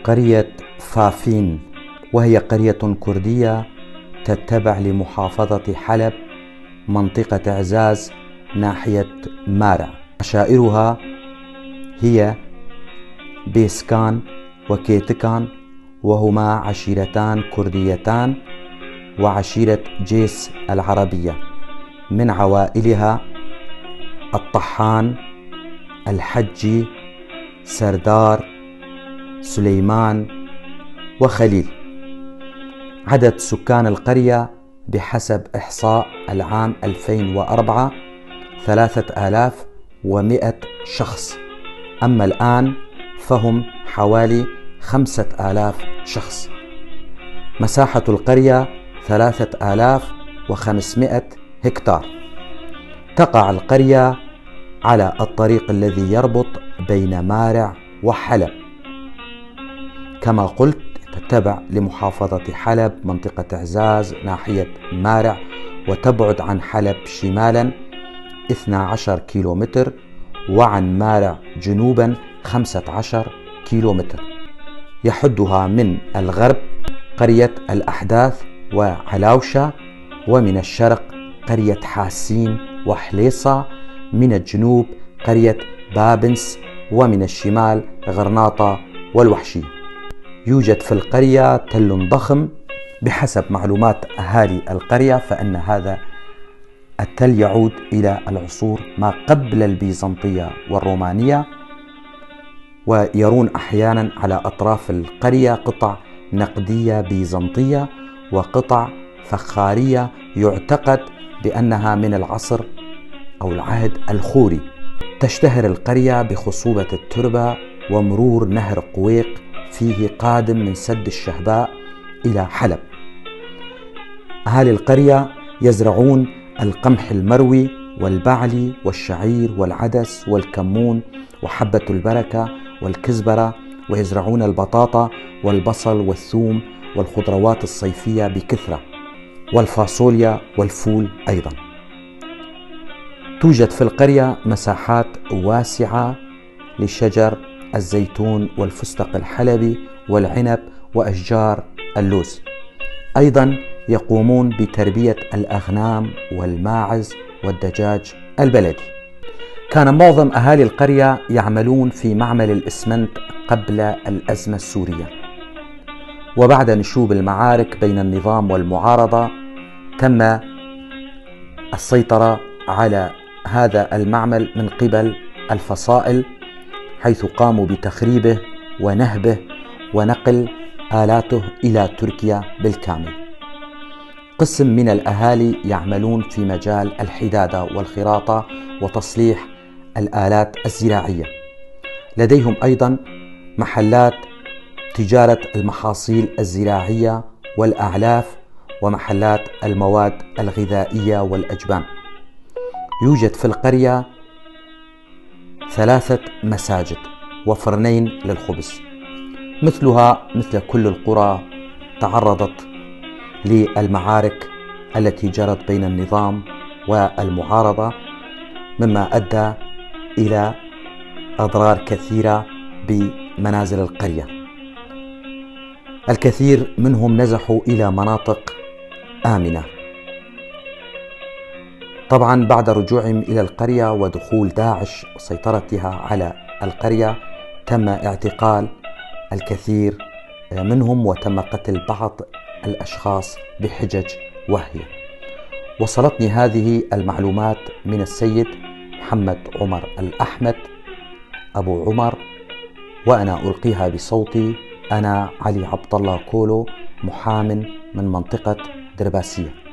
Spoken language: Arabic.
قرية فافين، وهي قرية كردية تتبع لمحافظة حلب منطقة اعزاز ناحية مارع. عشائرها هي بيسكان وكيتكان، وهما عشيرتان كرديتان، وعشيرة جيس العربية. من عوائلها الطحان، الحجي، سردار، سليمان، وخليل. عدد سكان القرية بحسب إحصاء العام 2004 3100 شخص، أما الآن فهم حوالي 5000 شخص. مساحة القرية 3500 هكتار. تقع القرية على الطريق الذي يربط بين مارع وحلب. كما قلت تتبع لمحافظة حلب منطقة اعزاز ناحية مارع، وتبعد عن حلب شمالا 12 كيلومتر، وعن مارع جنوبا 15 كيلومتر. يحدها من الغرب قرية الأحداث وعلاوشة، ومن الشرق قرية حاسين وحليصة، من الجنوب قرية بابنس، ومن الشمال غرناطة والوحشية. يوجد في القرية تل ضخم. بحسب معلومات أهالي القرية فإن هذا التل يعود إلى العصور ما قبل البيزنطية والرومانية، ويرون أحيانا على أطراف القرية قطع نقدية بيزنطية وقطع فخارية يعتقد بأنها من العصر أو العهد الخوري. تشتهر القرية بخصوبة التربة ومرور نهر قويق فيه قادم من سد الشهباء إلى حلب. أهالي القرية يزرعون القمح المروي والبعلي والشعير والعدس والكمون وحبة البركة والكزبرة، ويزرعون البطاطا والبصل والثوم والخضروات الصيفية بكثرة، والفاصوليا والفول أيضا. توجد في القرية مساحات واسعة لشجر الزيتون والفستق الحلبي والعنب وأشجار اللوز. أيضا يقومون بتربية الأغنام والماعز والدجاج البلدي. كان معظم أهالي القرية يعملون في معمل الإسمنت قبل الأزمة السورية، وبعد نشوب المعارك بين النظام والمعارضة تم السيطرة على هذا المعمل من قبل الفصائل، حيث قاموا بتخريبه ونهبه ونقل آلاته إلى تركيا بالكامل. قسم من الأهالي يعملون في مجال الحدادة والخراطة وتصليح الآلات الزراعية. لديهم أيضا محلات تجارة المحاصيل الزراعية والأعلاف، ومحلات المواد الغذائية والأجبان. يوجد في القرية 3 مساجد وفرنين للخبز. مثلها مثل كل القرى تعرضت للمعارك التي جرت بين النظام والمعارضة، مما أدى إلى أضرار كثيرة بمنازل القرية. الكثير منهم نزحوا إلى مناطق آمنة. طبعا بعد رجوعهم إلى القرية ودخول داعش وسيطرتها على القرية تم اعتقال الكثير منهم، وتم قتل بعض الأشخاص بحجج وهية. وصلتني هذه المعلومات من السيد محمد عمر الأحمد أبو عمر، وأنا ألقيها بصوتي. أنا علي عبد الله كولو، محام من منطقة درباسية.